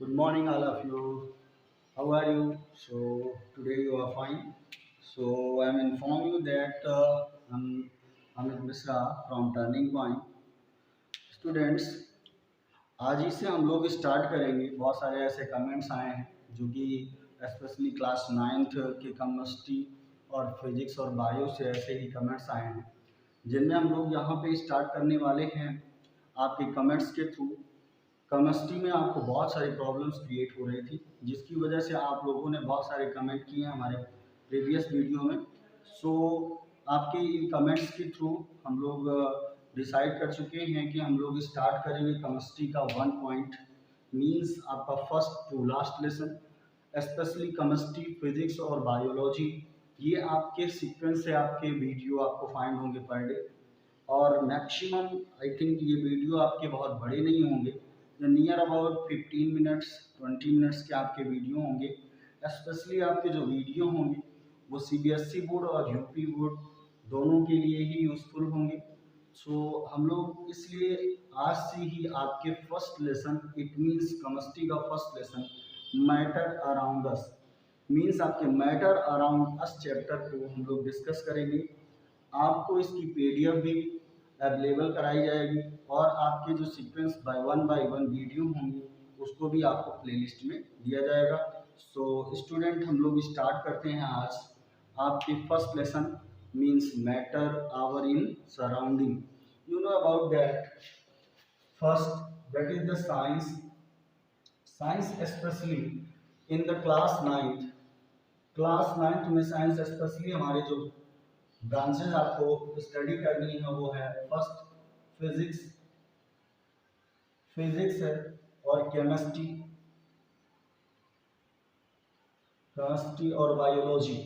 Good morning, all of you. How are you? So today you are fine. So I'm inform you that I'm Amit Misra from Turning Point. Students, आज ही से हम लोग start करेंगे। बहुत सारे ऐसे comments आए हैं जो कि स्पेशली क्लास नाइन्थ के केमिस्ट्री और फिजिक्स और बायो से ऐसे ही कमेंट्स आए हैं, जिनमें हम लोग यहाँ पे स्टार्ट करने वाले हैं आपके कमेंट्स के थ्रू। केमिस्ट्री में आपको बहुत सारी प्रॉब्लम्स क्रिएट हो रही थी, जिसकी वजह से आप लोगों ने बहुत सारे कमेंट किए हैं हमारे प्रीवियस वीडियो में। सो आपके इन कमेंट्स के थ्रू हम लोग डिसाइड कर चुके हैं कि हम लोग स्टार्ट करेंगे केमिस्ट्री का 1 पॉइंट, मीन्स आपका first to last lesson, especially chemistry, physics और बायोलॉजी। ये आपके सीक्वेंस से आपके वीडियो आपको फाइंड होंगे पर डे, और मैक्सिमम आई थिंक ये वीडियो आपके बहुत बड़े नहीं होंगे, नियर अबाउट 15 मिनट्स 20 मिनट्स के आपके वीडियो होंगे। स्पेशली आपके जो वीडियो होंगे वो सीबीएसई बोर्ड और यूपी बोर्ड दोनों के लिए ही यूज़फुल होंगे। सो हम लोग इसलिए आज से ही आपके first lesson, it means chemistry का first lesson matter around us, means आपके मैटर अराउंड अस चैप्टर को हम लोग डिस्कस करेंगे। आपको इसकी पीडीएफ भी अवेलेबल कराई जाएगी, और आपके जो सीक्वेंस बाय वन वीडियो होंगी उसको भी आपको प्लेलिस्ट में दिया जाएगा। सो स्टूडेंट, हम लोग स्टार्ट करते हैं आज आपके first lesson, means matter our in surrounding. You know about that first, that is the science especially in the class ninth में साइंस स्पेशली हमारे जो ब्रांचेज आपको स्टडी करनी है वो है फर्स्ट फिजिक्स, है, और केमिस्ट्री और बायोलॉजी।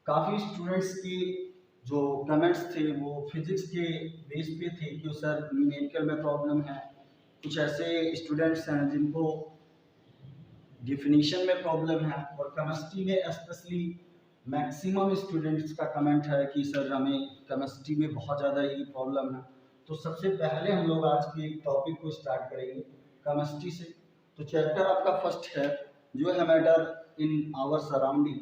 काफ़ी स्टूडेंट्स की जो कमेंट्स थे वो फिजिक्स के बेस पे थे कि सर न्यूमेरिकल में प्रॉब्लम है। कुछ ऐसे स्टूडेंट्स हैं जिनको डिफिनीशन में प्रॉब्लम है, और केमिस्ट्री में स्पेशली मैक्सिमम स्टूडेंट्स का कमेंट है कि सर हमें केमिस्ट्री में बहुत ज़्यादा ही प्रॉब्लम है। तो सबसे पहले हम लोग आज के टॉपिक को स्टार्ट करेंगे केमिस्ट्री से। तो चैप्टर आपका फर्स्ट है जो है matter in our surrounding.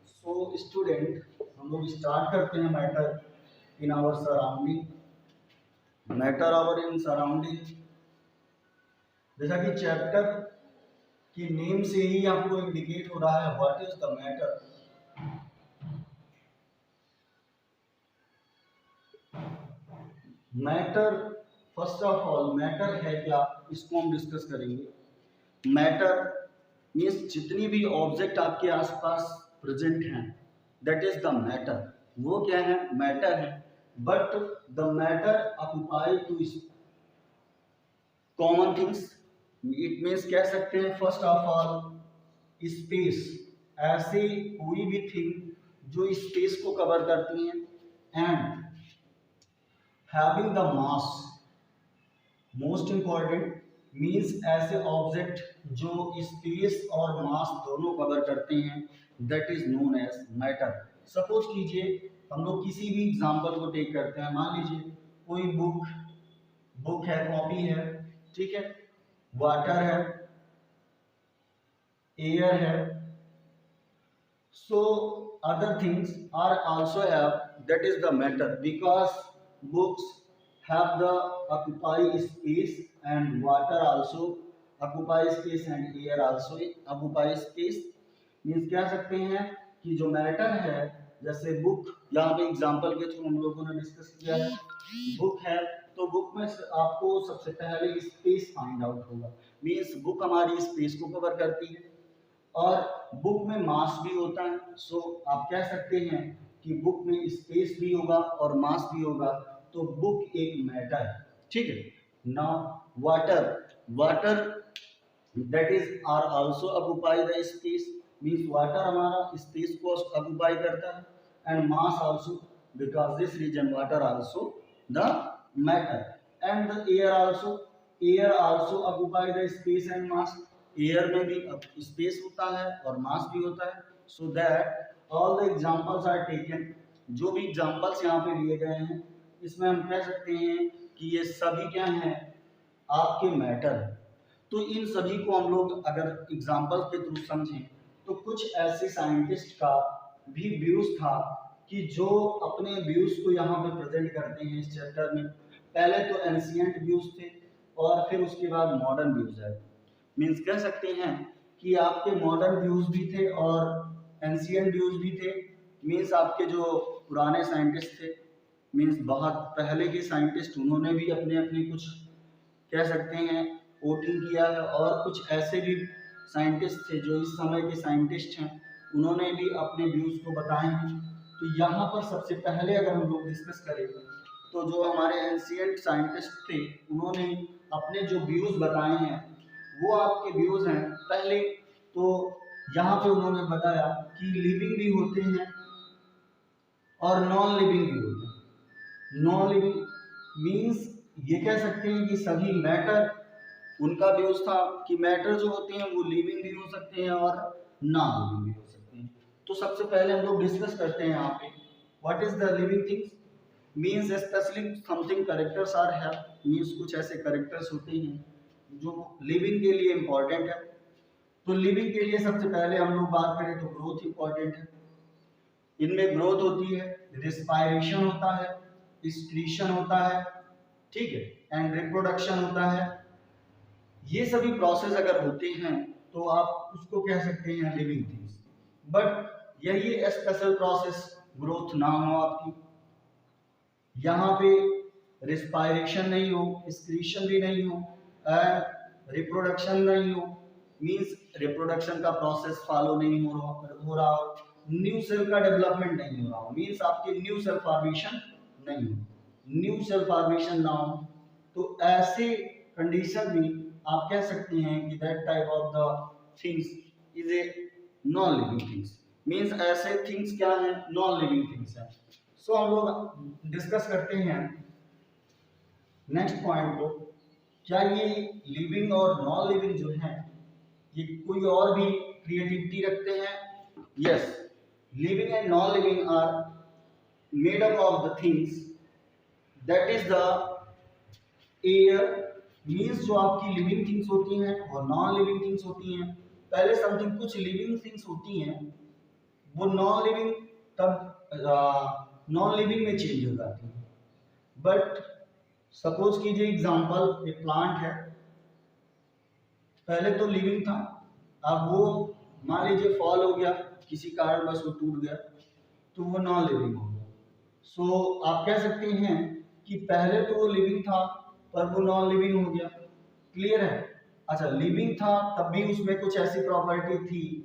So student, हम लोग स्टार्ट करते हैं matter in our surrounding. Matter our in surrounding, जैसा कि चैप्टर कि नेम से ही आपको इंडिकेट हो रहा है what is the matter. Matter, first of all matter है क्या, इसको हम डिस्कस करेंगे। मैटर मीन्स जितनी भी ऑब्जेक्ट आपके आसपास प्रेजेंट हैं, दैट इज द मैटर। वो क्या है, मैटर है। But the matter occupy to common things, it means कह सकते हैं फर्स्ट ऑफ ऑल स्पेस, ऐसी कोई भी थिंग जो स्पेस को कवर करती हैं, and having the mass, most important, means ऐसे ऑब्जेक्ट जो स्पेस और मास दोनों कवर करते हैं, that is known as matter. Suppose कीजिए हम लोग किसी भी एग्जांपल को टेक करते हैं। मान लीजिए कोई बुक है, कॉपी है, ठीक है, वाटर है, एयर है, so other things are also have, that is the matter, because books have the occupy space and water also occupy space and air also occupy space। Means कह सकते हैं कि जो मैटर है, जैसे बुक, यहाँ पे एग्जांपल के थ्रू हम लोगों ने डिस्कस किया है। बुक है तो बुक में आपको सबसे पहले स्पेस फाइंड आउट होगा, मीन्स बुक हमारी स्पेस को कवर करती है, और बुक में मास भी होता है। सो आप कह सकते हैं कि बुक में स्पेस भी होगा और मास भी होगा, तो बुक एक मैटर है, ठीक है। Now water that is are also occupy the space, means water हमारा स्पेस को ऑक्युपाई करता है, and mass also, because this reason water also the matter, and the air also occupy the space and mass. Air में भी space होता है और मास भी होता है। So that all the examples are taken, जो भी एग्जांपल्स यहाँ पे लिए गए हैं इसमें हम कह सकते हैं कि ये सभी क्या हैं, आपके मैटर है। तो इन सभी को हम लोग अगर एग्जाम्पल के थ्रू समझें तो कुछ ऐसे साइंटिस्ट का भी व्यूज था कि जो अपने व्यूज को यहाँ पे प्रेजेंट करते हैं इस चैप्टर में। पहले तो एंशिएंट व्यूज थे और फिर उसके बाद मॉडर्न व्यूज है। मीन्स कह सकते हैं कि आपके मॉडर्न व्यूज भी थे और एंशिएंट व्यूज भी थे। मीन्स आपके जो पुराने साइंटिस्ट थे, मीन्स बहुत पहले के साइंटिस्ट, उन्होंने भी अपने अपने कुछ कह सकते हैं वोटिंग किया है। और कुछ ऐसे भी साइंटिस्ट थे जो इस समय के साइंटिस्ट हैं, उन्होंने भी अपने व्यूज को बताए हैं। तो यहाँ पर सबसे पहले अगर हम लोग डिस्कस करें तो जो हमारे एंशिएंट साइंटिस्ट थे उन्होंने अपने जो व्यूज बताए हैं वो आपके व्यूज हैं। पहले तो यहाँ पे उन्होंने बताया कि लिविंग भी होते हैं और नॉन लिविंग भी होते हैं। नॉन लिविंग मीन्स ये कह सकते हैं कि सभी मैटर, उनका व्यूज था कि मैटर जो होते हैं वो लिविंग भी हो सकते हैं और नॉन लिविंग भी हो सकते हैं। तो सबसे पहले हम लोग डिस्कस करते हैं यहाँ पे what is the living things. Means especially something characters are है। मीन्स कुछ ऐसे करेक्टर्स होते हैं जो लिविंग के लिए इम्पोर्टेंट है। तो लिविंग के लिए सबसे पहले हम लोग बात करें तो ग्रोथ इम्पोर्टेंट है। इनमें ग्रोथ होती है, रिस्पायरेशन होता है, एक्सक्रीशन होता है, ठीक है, एंड रिप्रोडक्शन होता है। ये सभी प्रोसेस अगर होते हैं तो आप उसको कह सकते हैं लिविंग थिंग्स। बट यही स्पेशल प्रोसेस ग्रोथ ना हो आपकी, यहाँ पे रिस्पायरेशन नहीं हो, एक्सक्रीशन भी नहीं हो, रिप्रोडक्शन नहीं हो, मींस रिप्रोडक्शन का प्रोसेस फॉलो नहीं हो रहा हो, न्यू सेल का डेवलपमेंट नहीं हो रहा हो, मींस आपकी न्यू सेल फॉर्मेशन नहीं हो, न्यू सेल फॉर्मेशन ना हो, तो ऐसे कंडीशन में आप कह सकते हैं कि that type of the things is a non living things. Means ऐसे थिंग्स क्या हैं, नॉन लिविंग थिंग्स हैं। सो हम लोग डिस्कस करते हैं नेक्स्ट पॉइंट को, क्या ये लिविंग और नॉन लिविंग जो है ये कोई और भी क्रिएटिविटी रखते हैं? Yes, living and non living are made up of the things that is the air. Means जो आपकी लिविंग थिंग्स होती हैं और नॉन लिविंग थिंग्स होती हैं। पहले समथिंग कुछ लिविंग थिंग्स होती हैं वो नॉन लिविंग, तब नॉन लिविंग में चेंज हो जाती है। बट सपोज कीजिए एग्जांपल, एक प्लांट है, पहले तो लिविंग था, अब वो मान लीजिए फॉल हो गया, किसी कारण बस वो टूट गया, तो वो नॉन लिविंग हो गया। सो आप कह सकते हैं कि पहले तो वो लिविंग था पर वो नॉन लिविंग हो गया। क्लियर है? अच्छा, लिविंग था तब भी उसमें कुछ ऐसी प्रॉपर्टी थी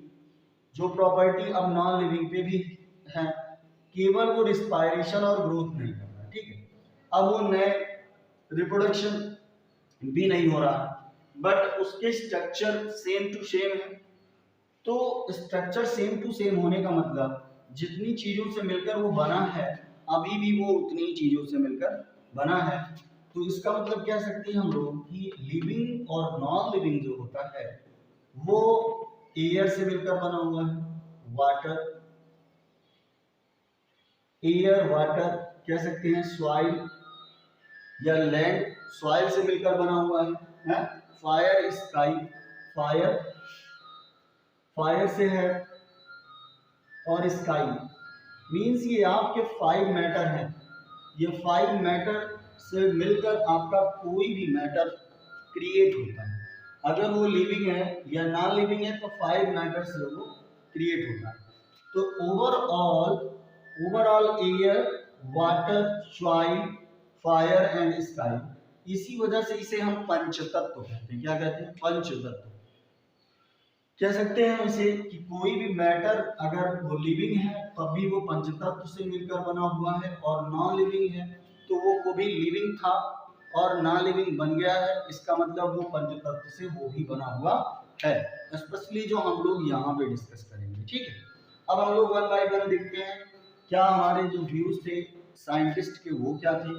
जो प्रॉपर्टी अब नॉन लिविंग पे भी है, केवल वो रिस्पायरेशन और ग्रोथ नहीं कर रहा, ठीक है। अब वो नए रिप्रोडक्शन भी नहीं हो रहा, बट उसके स्ट्रक्चर सेम टू सेम है। तो स्ट्रक्चर सेम टू सेम होने का मतलब जितनी चीजों से मिलकर वो बना है अभी भी वो उतनी ही चीजों से मिलकर बना है। तो इसका मतलब कह सकते हैं हम लोग कि लिविंग और नॉन लिविंग जो होता है वो एयर से मिलकर बना हुआ है, वाटर, एयर वाटर कह सकते हैं, सॉइल या लैंड, सॉइल से मिलकर बना हुआ है? फायर स्काई, फायर, फायर से है, और स्काई मीन्स ये आपके 5 मैटर हैं। ये 5 मैटर से मिलकर आपका कोई भी मैटर क्रिएट होता है। अगर वो लिविंग है या नॉन लिविंग है तो 5 मैटर से वो क्रिएट होता है। तो overall air, water, soil, fire and sky, इसी वजह से इसे हम पंचतत्व कहते हैं। क्या कहते हैं? पंचतत्व कह सकते हैं इसे कि कोई भी मैटर अगर वो लिविंग है तब भी वो पंचतत्व से मिलकर बना हुआ है, और नॉन लिविंग है तो वो कभी लिविंग था और नॉन लिविंग बन गया है, इसका मतलब वो पंचतत्व से वो भी बना हुआ है। स्पेशली जो हम लोग यहाँ पे डिस्कस करेंगे, ठीक है। अब हम लोग वन बाय वन देखते हैं क्या हमारे जो व्यूज थे साइंटिस्ट के वो क्या थे।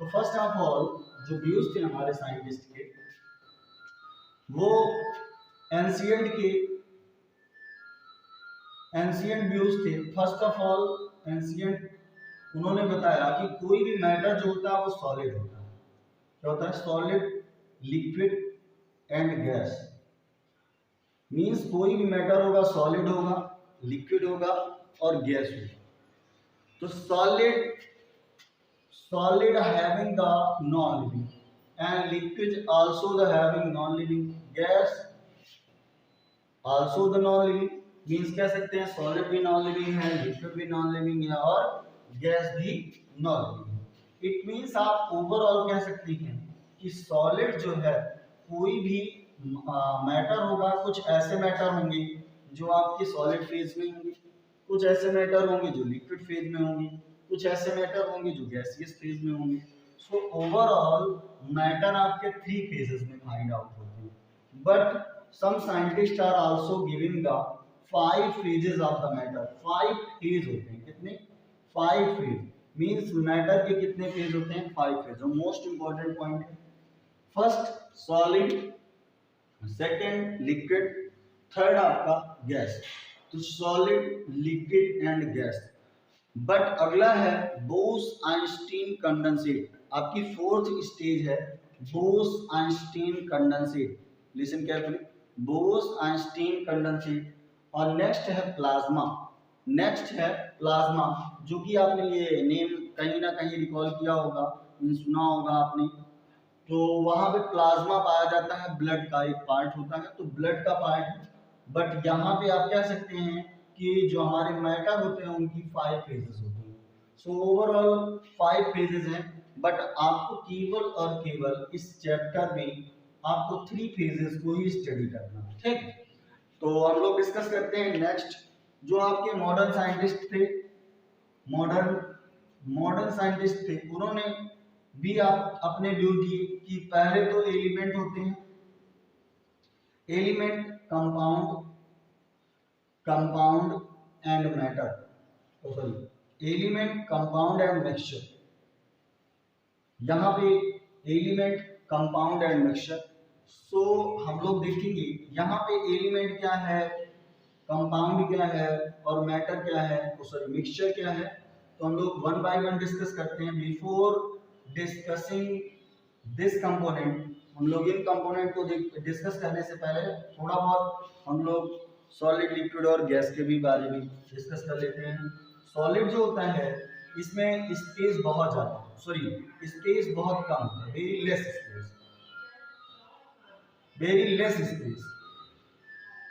तो फर्स्ट ऑफ ऑल जो व्यूज थे हमारे साइंटिस्ट के वो एंशिएंट व्यूज थे। फर्स्ट ऑफ ऑल एंशिएंट उन्होंने बताया कि कोई भी मैटर जो होता है वो सॉलिड होता है। क्या होता है? Solid liquid and gas. Means कोई भी मैटर होगा, सॉलिड होगा, लिक्विड होगा और गैस होगा। तो solid having the non-living and liquid also the having non-living, gas also the non-living। Means कह सकते हैं सॉलिड भी नॉन लिविंग है, लिक्विड भी नॉन लिविंग है और गैस भी नॉन लिविंग। इट मीन्स आप ओवरऑल कह सकते हैं कि सॉलिड जो है कोई भी मैटर होगा, कुछ ऐसे मैटर होंगे जो आपके सॉलिड फेज में होंगे, कुछ ऐसे मैटर होंगे जो लिक्विड फेज में होंगे, कुछ ऐसे मैटर होंगे जो गैसियस फेज में होंगे। सो ओवरऑल मैटर आपके 3 फेजेस में फाइंड आउट होते हैं, but some scientists are also giving the 5 phases of the matter। 5 phase होते हैं, कितने? 5 फेज। मीन्स मैटर के कितने फेज होते हैं? 5 फेज। और मोस्ट इंपॉर्टेंट पॉइंट है, first solid, second liquid, third आपका गैस। तो solid, liquid and gas. But अगला है बोस-आइंस्टीन कंडेंसेट। आपकी 4th स्टेज है Bose-Einstein condensate. Listen carefully, Bose-Einstein condensate. और नेक्स्ट है प्लाज्मा। नेक्स्ट है प्लाज्मा, जो कि आपने ये नेम कहीं ना कहीं रिकॉल किया होगा, सुना होगा आपने। तो वहां पे प्लाज्मा पाया जाता है, ब्लड का एक पार्ट होता है, तो ब्लड का पार्ट है। बट यहाँ पे आप कह सकते हैं कि जो हमारे मैटर होते हैं उनकी 5 फेजेस होती हैं। सो ओवरऑल 5 फेजेस हैं, बट आपको केवल और केवल इस चैप्टर में आपको 3 फेजेस को ही स्टडी करना है, ठीक। तो हम लोग डिस्कस करते हैं नेक्स्ट। जो आपके मॉडर्न साइंटिस्ट थे, मॉडर्न साइंटिस्ट थे, उन्होंने भी आप अपने व्यू दिए कि पहले तो एलिमेंट होते हैं, element, compound and matter, sorry element, compound and mixture. यहाँ पे एलिमेंट, कंपाउंड एंड मिक्सचर। सो हम लोग देखेंगे यहाँ पे एलिमेंट क्या है, कंपाउंड क्या है और मैटर क्या है, सॉरी मिक्सचर क्या है। तो हम लोग 1 बाय 1 डिस्कस करते हैं। बिफोर डिस्कसिंग दिस कंपोनेंट, हम लोग इन कंपोनेंट को डिस्कस करने से पहले थोड़ा बहुत हम लोग सॉलिड, लिक्विड और गैस के भी बारे में डिस्कस कर लेते हैं। सॉलिड जो होता है इसमें स्पेस बहुत ज़्यादा, सॉरी स्पेस बहुत कम है, वेरी लेस स्पेस।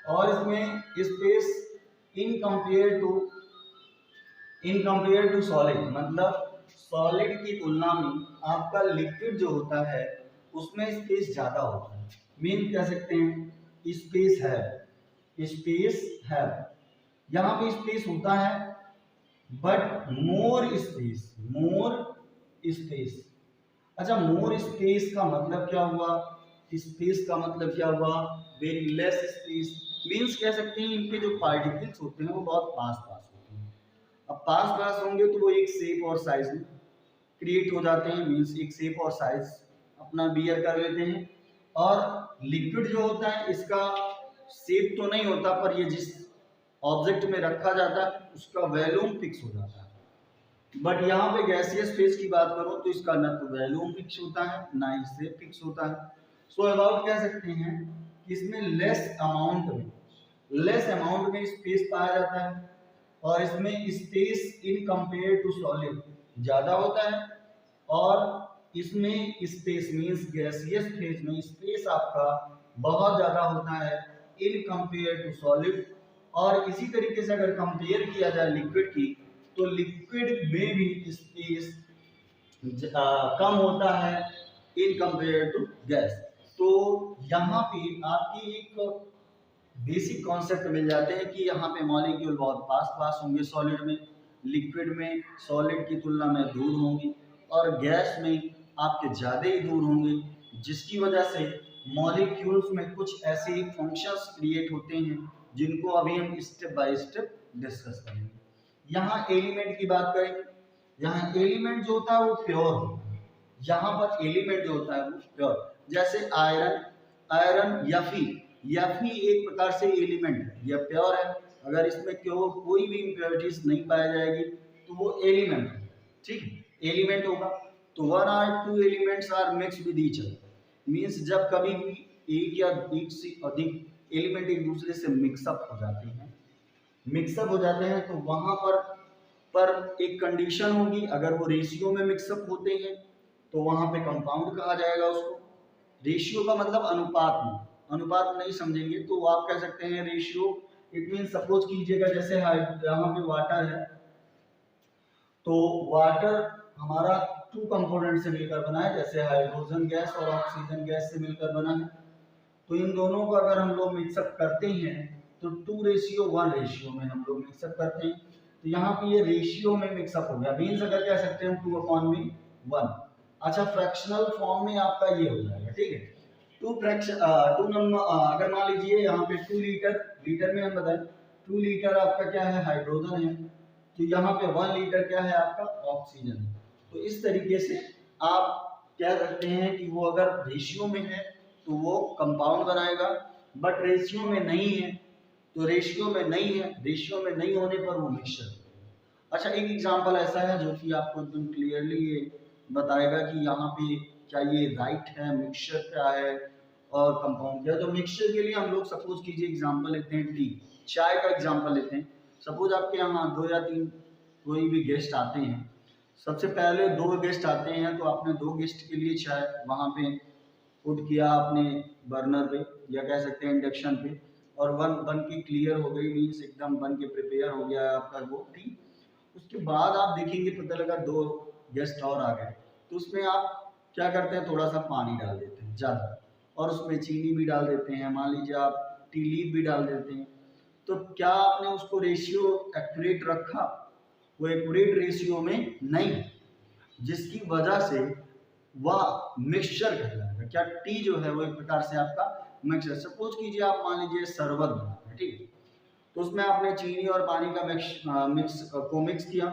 और इसमें space in compare to solid, मतलब सॉलिड की तुलना में आपका लिक्विड जो होता है उसमें स्पेस ज्यादा होता है। मीन कह सकते हैं स्पेस है, यहाँ पे स्पेस होता है, बट मोर स्पेस। अच्छा, मोर स्पेस का मतलब क्या हुआ? स्पेस का मतलब क्या हुआ? Very less space. मीन्स कह सकते हैं इनके जो पार्टिकल्स होते हैं वो बहुत पास होते हैं। अब पास होंगे तो वो एक शेप और साइज में क्रिएट हो जाते हैं, मीन्स एक शेप और साइज अपना बियर कर लेते हैं। और लिक्विड जो होता है इसका शेप तो नहीं होता, पर ये जिस ऑब्जेक्ट में रखा जाता है उसका वॉल्यूम फिक्स हो जाता है। बट यहाँ पे गैसियस फेज की बात करो तो इसका न तो वॉल्यूम फिक्स होता है ना ही शेप फिक्स होता है। सो अबाउट कह सकते हैं कि इसमें लेस अमाउंट में स्पेस पाया जाता है, और इसमें space in compare to solid ज़्यादा होता है। और इसमें स्पेस मीन्स गैसियस फेज में स्पेस आपका बहुत ज़्यादा होता है इन कंपेयर टू सॉलिड। और इसी तरीके से अगर कंपेयर किया जाए लिक्विड की, तो लिक्विड में भी स्पेस कम होता है इन कंपेयर टू गैस। तो यहाँ पे आपकी एक बेसिक कॉन्सेप्ट मिल जाते हैं कि यहाँ पे मॉलिक्यूल बहुत पास होंगे सॉलिड में, लिक्विड में सॉलिड की तुलना में दूर होंगे, और गैस में आपके ज़्यादा ही दूर होंगे, जिसकी वजह से मॉलिक्यूल्स में कुछ ऐसे फंक्शंस क्रिएट होते हैं जिनको अभी हम स्टेप बाय स्टेप डिस्कस करेंगे। यहाँ एलिमेंट की बात करेंगे। यहाँ एलिमेंट जो होता है वो प्योर होता है। यहाँ पर एलिमेंट जो होता है वो प्योर, जैसे आयरन Fe एक प्रकार से एलिमेंट है, यह प्योर है। अगर इसमें कोई भी इम्प्योरिटीज नहीं पाई जाएगी तो वो एलिमेंट है, ठीक है, एलिमेंट होगा। तो 1 or 2 elements are mix with each other, means जब कभी भी एक या एक से अधिक एलिमेंट एक दूसरे से मिक्सअप हो जाते हैं, तो वहां पर एक कंडीशन होगी, अगर वो रेशियो में मिक्सअप होते हैं तो वहां पे कंपाउंड कहा जाएगा उसको। रेशियो का मतलब अनुपात में, अनुपात नहीं समझेंगे तो आप कह सकते हैं रेशियो। इट मीन सपोज कीजिएगा जैसे यहाँ पे वाटर है, तो वाटर हमारा 2 कंपोनेंट से मिलकर बना है, जैसे हाइड्रोजन गैस और ऑक्सीजन गैस से मिलकर बना है। तो इन दोनों को अगर हम लोग मिक्सअप करते हैं तो 2:1 रेशियो में हम लोग मिक्सअप करते हैं। तो यहाँ पे ये रेशियो में मिक्सअप हो गया, मीन्स अगर कह सकते हैं 2/1। अच्छा, फ्रैक्शनल फॉर्म में आपका ये हो जाएगा, ठीक है। टू नंबर अगर मान लीजिए यहाँ पे 2 लीटर में हम बताएं 2 लीटर आपका क्या है, हाइड्रोजन है, तो यहाँ पे 1 लीटर क्या है आपका, ऑक्सीजन है। तो इस तरीके से आप कह सकते हैं कि वो अगर रेशियो में है तो वो कंपाउंड बनाएगा, बट रेशियो में नहीं है तो रेशियो में नहीं होने पर वो मिक्सचर। अच्छा, एक एग्जांपल ऐसा है जो कि आपको एकदम क्लियरली ये बताएगा कि यहाँ पे क्या ये राइट है, मिक्सचर क्या है और कंपाउंड क्या है। तो मिक्सचर के लिए हम लोग सपोज कीजिए एग्जांपल लेते हैं टी, चाय का एग्जांपल लेते हैं। सपोज आपके यहाँ 2 या 3 कोई भी गेस्ट आते हैं, सबसे पहले 2 गेस्ट आते हैं तो आपने 2 गेस्ट के लिए चाय वहाँ पे पुट किया आपने बर्नर पे या कह सकते हैं इंडक्शन पे, और बन के क्लियर हो गई, मीन्स एकदम बन के प्रिपेयर हो गया आपका वो टी। उसके बाद आप देखेंगे पता लगा 2 गेस्ट और आ गए, तो उसमें आप क्या करते हैं, थोड़ा सा पानी डाल देते हैं ज़्यादा, और उसमें चीनी भी डाल देते हैं, मान लीजिए आप टी लीफ भी डाल देते हैं। तो क्या आपने उसको रेशियो एक्यूरेट रखा, वो एक्यूरेट रेशियो में नहीं, जिसकी वजह से वह मिक्सचर कहलाएगा। क्या टी जो है वो एक प्रकार से आपका मिक्सचर। सपोज कीजिए आप मान लीजिए शरबत बना रहे हैं, ठीक है, तो उसमें आपने चीनी और पानी का मिक्स किया,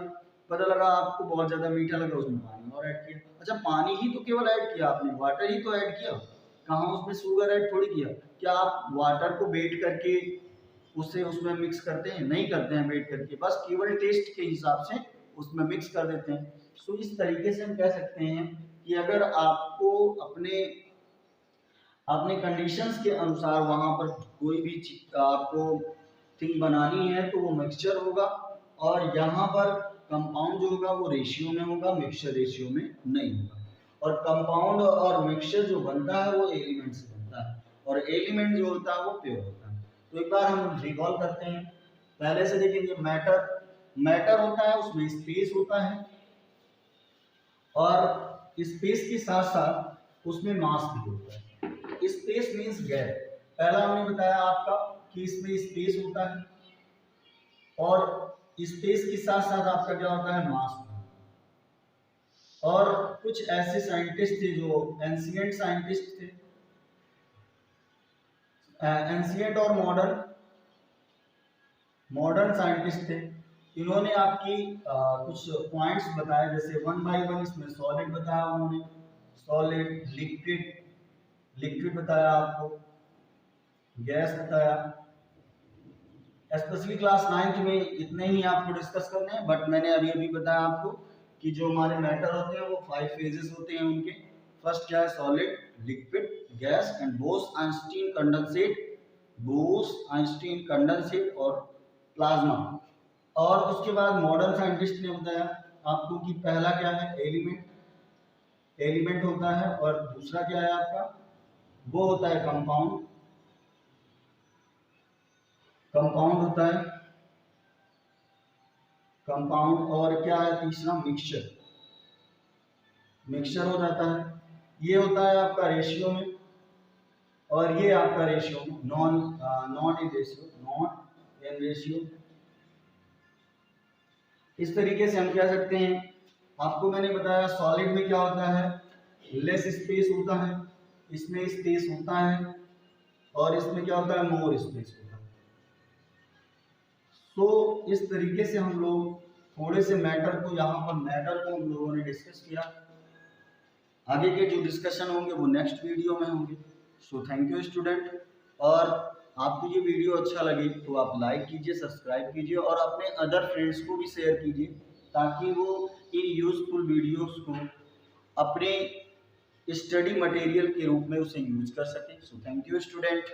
पता लगा आपको बहुत ज़्यादा मीठा लगा, उसमें पानी और ऐड किया। अच्छा, पानी ही तो केवल ऐड किया आपने, वाटर ही तो ऐड किया, कहाँ उसमें शुगर ऐड थोड़ी किया। क्या आप वाटर को बेट करके उसे उसमें मिक्स करते हैं, नहीं करते हैं बेट करके, बस केवल टेस्ट के हिसाब से उसमें मिक्स कर देते हैं। सो इस तरीके से हम कह सकते हैं कि अगर आपको अपने अपने कंडीशंस के अनुसार वहाँ पर कोई भी आपको थिंग बनानी है तो वो मिक्सचर होगा, और यहाँ पर कंपाउंड जो होगा वो रेशियो में होगा, मिक्सचर रेशियो में नहीं होगा। और कंपाउंड और मिक्सचर जो बनता है वो एलिमेंट से बनता है, और एलिमेंट जो होता है वो प्योर होता है। तो एक बार हम रिकॉल करते हैं, पहले से देखेंगे मैटर होता है, उसमें स्पेस होता है, और स्पेस के साथ साथ उसमें मास भी होता है। स्पेस मींस गैप, पहला हमने बताया आपका कि इसमें स्पेस होता है, और स्पेस के साथ साथ आपका क्या होता है, मास होता है। और कुछ ऐसे साइंटिस्ट थे जो एंशिएंट साइंटिस्ट थे, एंशिएंट और मॉडर्न साइंटिस्ट थे, इन्होंने आपकी कुछ पॉइंट्स बताए, जैसे 1 बाय 1 इसमें सॉलिड बताया उन्होंने, सॉलिड, लिक्विड बताया आपको, गैस बताया। स्पेशली क्लास 9th में इतने ही आपको डिस्कस करने हैं, बट मैंने अभी बताया आपको कि जो हमारे मैटर होते हैं वो 5 फेजेस होते हैं उनके। फर्स्ट क्या है, solid, liquid, gas and Bose-Einstein condensate और प्लाज्मा। और उसके बाद मॉडर्न साइंटिस्ट ने बताया आपको कि पहला क्या है, एलिमेंट होता है, और दूसरा क्या है आपका, वो होता है कंपाउंड होता है कंपाउंड, और क्या है तीसरा, मिक्सचर हो जाता है। ये होता है आपका रेशियो में, और ये आपका रेशियो में नॉट इन रेशियो। इस तरीके से हम कह सकते हैं। आपको मैंने बताया सॉलिड में क्या होता है, लेस स्पेस होता है, इसमें स्पेस होता है, और इसमें क्या होता है, मोर स्पेस होता है। तो इस तरीके से हम लोग थोड़े से मैटर को हम लोगों ने डिस्कस किया। आगे के जो डिस्कशन होंगे वो नेक्स्ट वीडियो में होंगे। सो थैंक यू स्टूडेंट, और आपको ये वीडियो अच्छा लगे तो आप लाइक कीजिए, सब्सक्राइब कीजिए, और अपने अदर फ्रेंड्स को भी शेयर कीजिए, ताकि वो इन यूजफुल वीडियोस को अपने स्टडी मटेरियल के रूप में उसे यूज कर सकें। So thank you student.